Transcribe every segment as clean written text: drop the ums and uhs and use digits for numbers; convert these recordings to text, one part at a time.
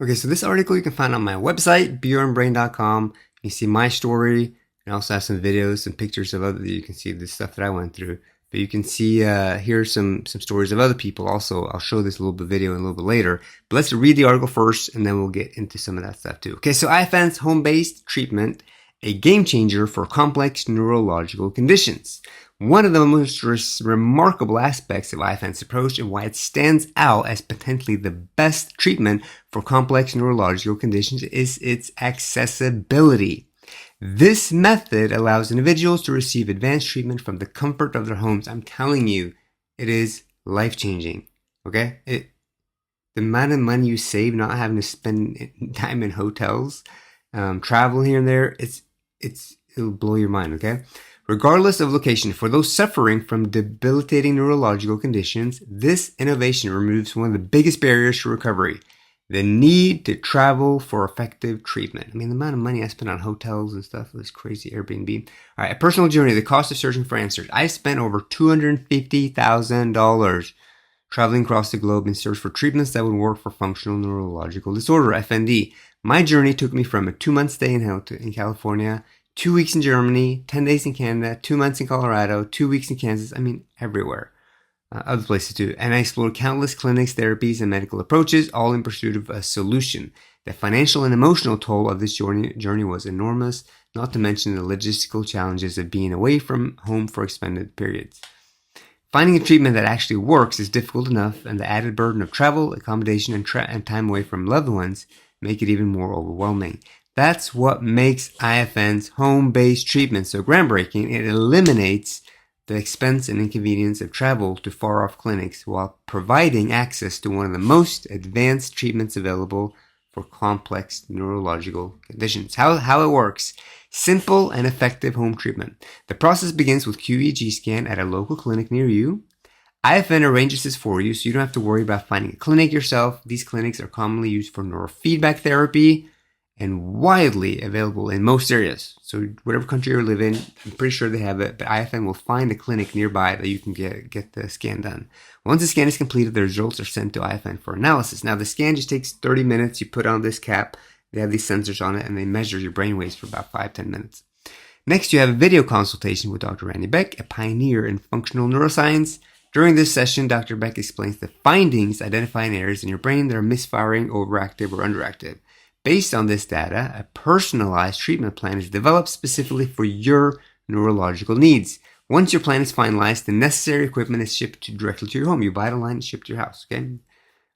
Okay, so this article you can find on my website, bjornbrain.com. You can see my story, and also have some videos, some pictures of other. You can see the stuff that I went through. But you can see here are some stories of other people. Also, I'll show this a little bit video a little bit later. But let's read the article first, and then we'll get into some of that stuff too. Okay, so IFN's home-based treatment, a game changer for complex neurological conditions. One of the most remarkable aspects of IFN's approach and why it stands out as potentially the best treatment for complex neurological conditions is its accessibility. This method allows individuals to receive advanced treatment from the comfort of their homes. I'm telling you, it is life-changing. Okay? The amount of money you save not having to spend time in hotels, travel here and there, it'll blow your mind, okay? Regardless of location, for those suffering from debilitating neurological conditions, this innovation removes one of the biggest barriers to recovery, the need to travel for effective treatment. I mean, the amount of money I spent on hotels and stuff was crazy, Airbnb. All right, a personal journey, the cost of searching for answers. I spent over $250,000 traveling across the globe in search for treatments that would work for functional neurological disorder, FND. My journey took me from a 2-month stay in California, 2 weeks in Germany, 10 days in Canada, 2 months in Colorado, 2 weeks in Kansas. I mean, everywhere. Other places too. And I explored countless clinics, therapies, and medical approaches, all in pursuit of a solution. The financial and emotional toll of this journey was enormous, not to mention the logistical challenges of being away from home for extended periods. Finding a treatment that actually works is difficult enough, and the added burden of travel, accommodation, and time away from loved ones make it even more overwhelming. That's what makes IFN's home-based treatment so groundbreaking. It eliminates the expense and inconvenience of travel to far-off clinics while providing access to one of the most advanced treatments available for complex neurological conditions. How it works. Simple and effective home treatment. The process begins with QEEG scan at a local clinic near you. IFN arranges this for you so you don't have to worry about finding a clinic yourself. These clinics are commonly used for neurofeedback therapy and widely available in most areas. So whatever country you live in, I'm pretty sure they have it, but IFN will find a clinic nearby that you can get the scan done. Once the scan is completed, the results are sent to IFN for analysis. Now the scan just takes 30 minutes. You put on this cap, they have these sensors on it, and they measure your brain waves for about 5-10 minutes. Next, you have a video consultation with Dr. Randy Beck, a pioneer in functional neuroscience. During this session, Dr. Beck explains the findings identifying areas in your brain that are misfiring, overactive, or underactive. Based on this data, a personalized treatment plan is developed specifically for your neurological needs. Once your plan is finalized, the necessary equipment is shipped directly to your home. You buy it online and shipped to your house. Okay.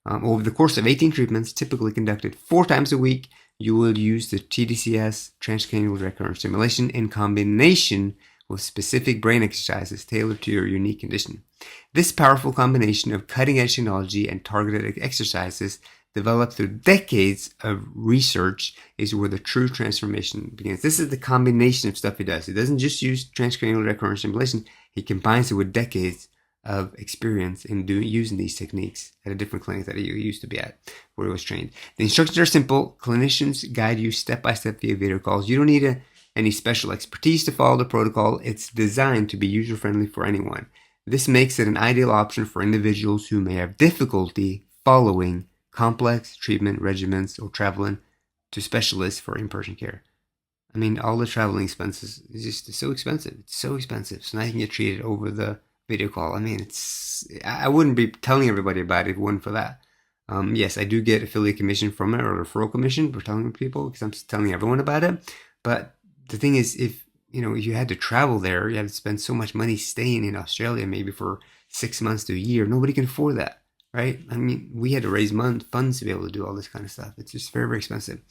Over the course of 18 treatments, typically conducted 4 times a week, you will use the tDCS, Transcranial Direct Current Stimulation, in combination with specific brain exercises tailored to your unique condition. This powerful combination of cutting-edge technology and targeted exercises developed through decades of research is where the true transformation begins. This is the combination of stuff he does. He doesn't just use transcranial direct current stimulation. He combines it with decades of experience in using these techniques at a different clinic that he used to be at, where he was trained. The instructions are simple. Clinicians guide you step by step via video calls. You don't need any special expertise to follow the protocol. It's designed to be user-friendly for anyone. This makes it an ideal option for individuals who may have difficulty following complex treatment regimens or traveling to specialists for in-person care. I mean, all the traveling expenses is just so expensive. It's so expensive. So now you can get treated over the video call. I mean, I wouldn't be telling everybody about it if it wasn't for that. Yes, I do get affiliate commission from it or referral commission for telling people because I'm telling everyone about it. But the thing is, if you had to travel there, you had to spend so much money staying in Australia, maybe for 6 months to a year. Nobody can afford that. Right? I mean, we had to raise funds to be able to do all this kind of stuff. It's just very, very expensive.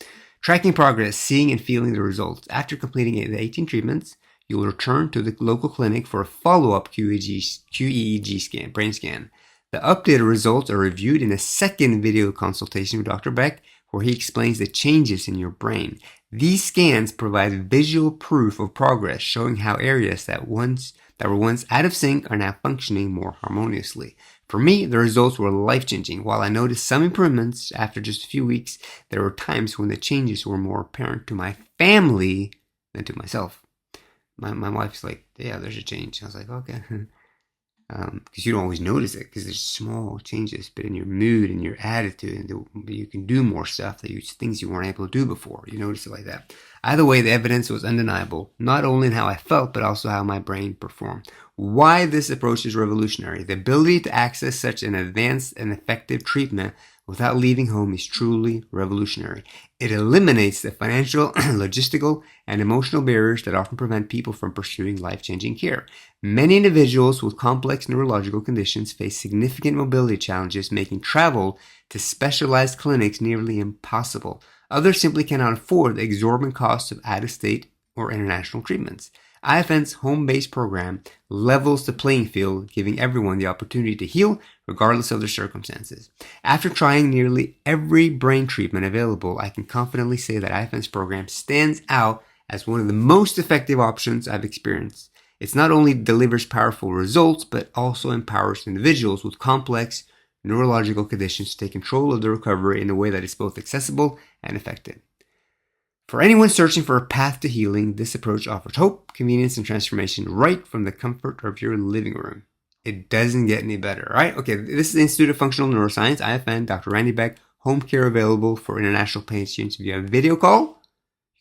Tracking progress, seeing and feeling the results. After completing the 18 treatments, you will return to the local clinic for a follow-up QEEG scan, brain scan. The updated results are reviewed in a second video consultation with Dr. Beck, where he explains the changes in your brain. These scans provide visual proof of progress, showing how areas that were once out of sync are now functioning more harmoniously. For me, the results were life-changing. While I noticed some improvements after just a few weeks, there were times when the changes were more apparent to my family than to myself. My wife's like, yeah, there's a change. I was like, okay. because you don't always notice it because there's small changes, but in your mood and your attitude, and you can do more stuff things you weren't able to do before. You notice it like that. Either way, the evidence was undeniable, not only in how I felt, but also how my brain performed. Why this approach is revolutionary. The ability to access such an advanced and effective treatment without leaving home is truly revolutionary. It eliminates the financial, logistical, and emotional barriers that often prevent people from pursuing life-changing care. Many individuals with complex neurological conditions face significant mobility challenges, making travel to specialized clinics nearly impossible. Others simply cannot afford the exorbitant costs of out-of-state or international treatments. IFN's home-based program levels the playing field, giving everyone the opportunity to heal regardless of their circumstances. After trying nearly every brain treatment available, I can confidently say that IFN's program stands out as one of the most effective options I've experienced. It not only delivers powerful results, but also empowers individuals with complex neurological conditions to take control of their recovery in a way that is both accessible and effective. For anyone searching for a path to healing, this approach offers hope, convenience, and transformation right from the comfort of your living room. It doesn't get any better, right? Okay, this is the Institute of Functional Neuroscience, IFN, Dr. Randy Beck, home care available for international patients via video call.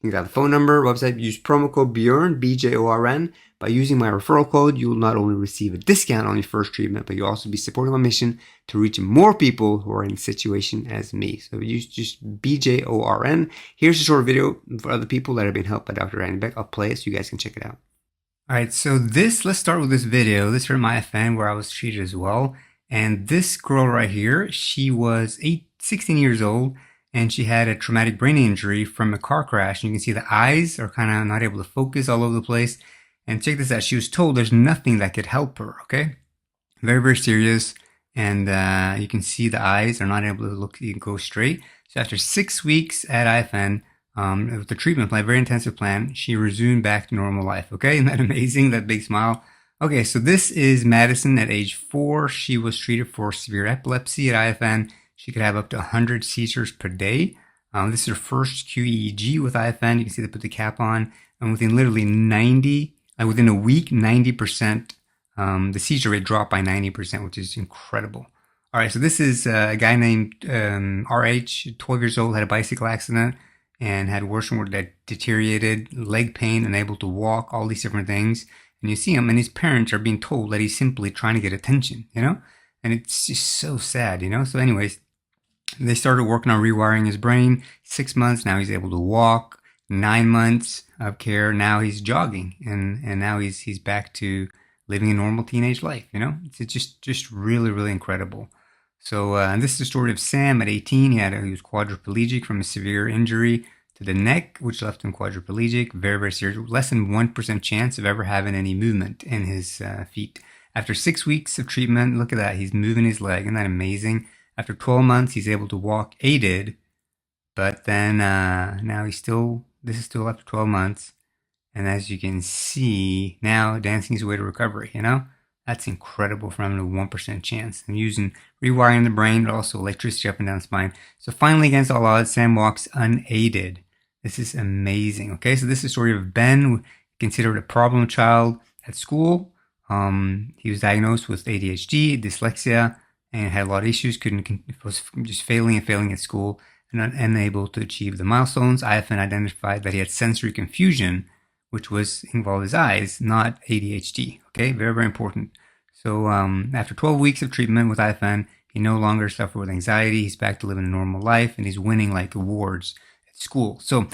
You can get the phone number, website, use promo code BJORN, BJORN. By using my referral code, you will not only receive a discount on your first treatment, but you'll also be supporting my mission to reach more people who are in a situation as me. So use just BJORN. Here's a short video for other people that have been helped by Dr. Randy Beck. I'll play it so you guys can check it out. All right, so let's start with this video. This is from IFN where I was treated as well. And this girl right here, she was 16 years old. And she had a traumatic brain injury from a car crash. And you can see the eyes are kind of not able to focus all over the place. And check this out. She was told there's nothing that could help her, okay? Very, very serious. And you can see the eyes are not able to go straight. So after 6 weeks at IFN, with the treatment plan, very intensive plan, she resumed back to normal life, okay? Isn't that amazing? That big smile. Okay, so this is Madison at age 4. She was treated for severe epilepsy at IFN. She could have up to 100 seizures per day. This is her first QEEG with IFN. You can see they put the cap on. And within literally within a week, 90%, the seizure rate dropped by 90%, which is incredible. All right, so this is a guy named RH, 12 years old, had a bicycle accident and had worse and worse, that deteriorated, leg pain, unable to walk, all these different things. And you see him, and his parents are being told that he's simply trying to get attention, you know? And it's just so sad, you know? So anyways, they started working on rewiring his brain. 6 months, now he's able to walk. 9 months of care, now he's jogging. And now he's back to living a normal teenage life, you know? It's just really, really incredible. So this is the story of Sam at 18. He was quadriplegic from a severe injury to the neck, which left him quadriplegic. Very, very serious. Less than 1% chance of ever having any movement in his feet. After 6 weeks of treatment, look at that. He's moving his leg. Isn't that amazing? After 12 months, he's able to walk aided, but then now this is still after 12 months. And as you can see, now dancing his way to recovery, you know? That's incredible for having a 1% chance. And using rewiring the brain, but also electricity up and down the spine. So finally, against all odds, Sam walks unaided. This is amazing, okay? So this is the story of Ben, considered a problem child at school. He was diagnosed with ADHD, dyslexia, and had a lot of issues, was just failing at school and unable to achieve the milestones. IFN identified that he had sensory confusion, which involved his eyes, not ADHD, okay? Very, very important. So after 12 weeks of treatment with IFN, he no longer suffered with anxiety. He's back to living a normal life, and he's winning like awards at school. So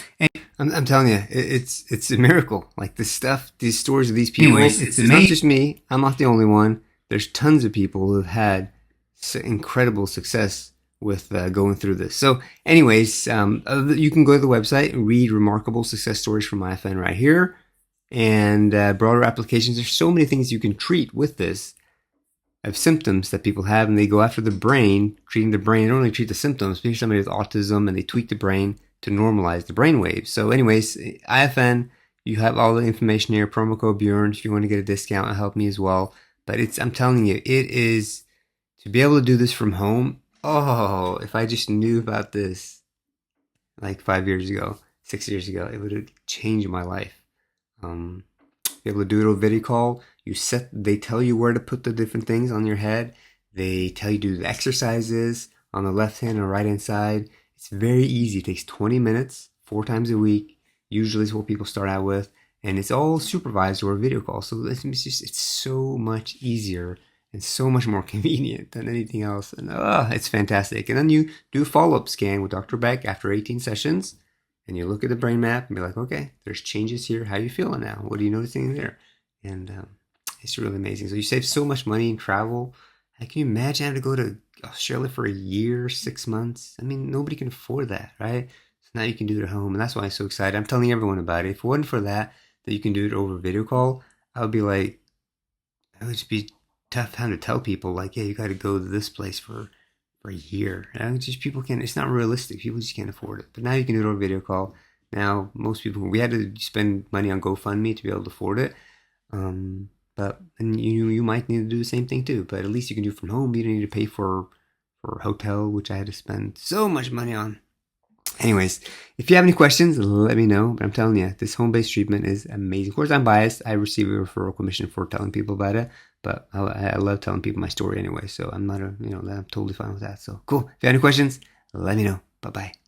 I'm telling you, it's a miracle. Like this stuff, these stories of these people, anyways, it's not just me. I'm not the only one. There's tons of people who've had incredible success with going through this. So anyways, you can go to the website and read remarkable success stories from IFN right here, and broader applications. There's so many things you can treat with this of symptoms that people have, and they go after the brain, treating the brain. They don't only treat the symptoms, but somebody with autism, and they tweak the brain to normalize the brain waves. So anyways, IFN, you have all the information here, promo code Bjorn, if you want to get a discount, it'll help me as well. But I'm telling you, it is, to be able to do this from home. Oh, if I just knew about this like 5 years ago, 6 years ago, it would have changed my life. be able to do it over video call. They tell you where to put the different things on your head. They tell you to do the exercises on the left hand or right hand side. It's very easy. It takes 20 minutes, 4 times a week. Usually is what people start out with. And it's all supervised over video call. So it's so much easier and so much more convenient than anything else. And it's fantastic. And then you do a follow-up scan with Dr. Beck after 18 sessions. And you look at the brain map and be like, okay, there's changes here. How are you feeling now? What are you noticing there? And it's really amazing. So you save so much money in travel. How can you imagine having to go to Australia for a year, 6 months? I mean, nobody can afford that, right? So now you can do it at home. And that's why I'm so excited. I'm telling everyone about it. If it wasn't for that you can do it over video call, I would be like, it would just be tough time to tell people, like, yeah, you got to go to this place for a year. And just people can't, it's not realistic. People just can't afford it. But now you can do it over video call. Now, most people, we had to spend money on GoFundMe to be able to afford it. But and you might need to do the same thing too. But at least you can do it from home. You don't need to pay for a hotel, which I had to spend so much money on. Anyways, if you have any questions, let me know. But I'm telling you, this home-based treatment is amazing. Of course, I'm biased. I receive a referral commission for telling people about it. But I love telling people my story anyway. So I'm not I'm totally fine with that. So cool. If you have any questions, let me know. Bye-bye.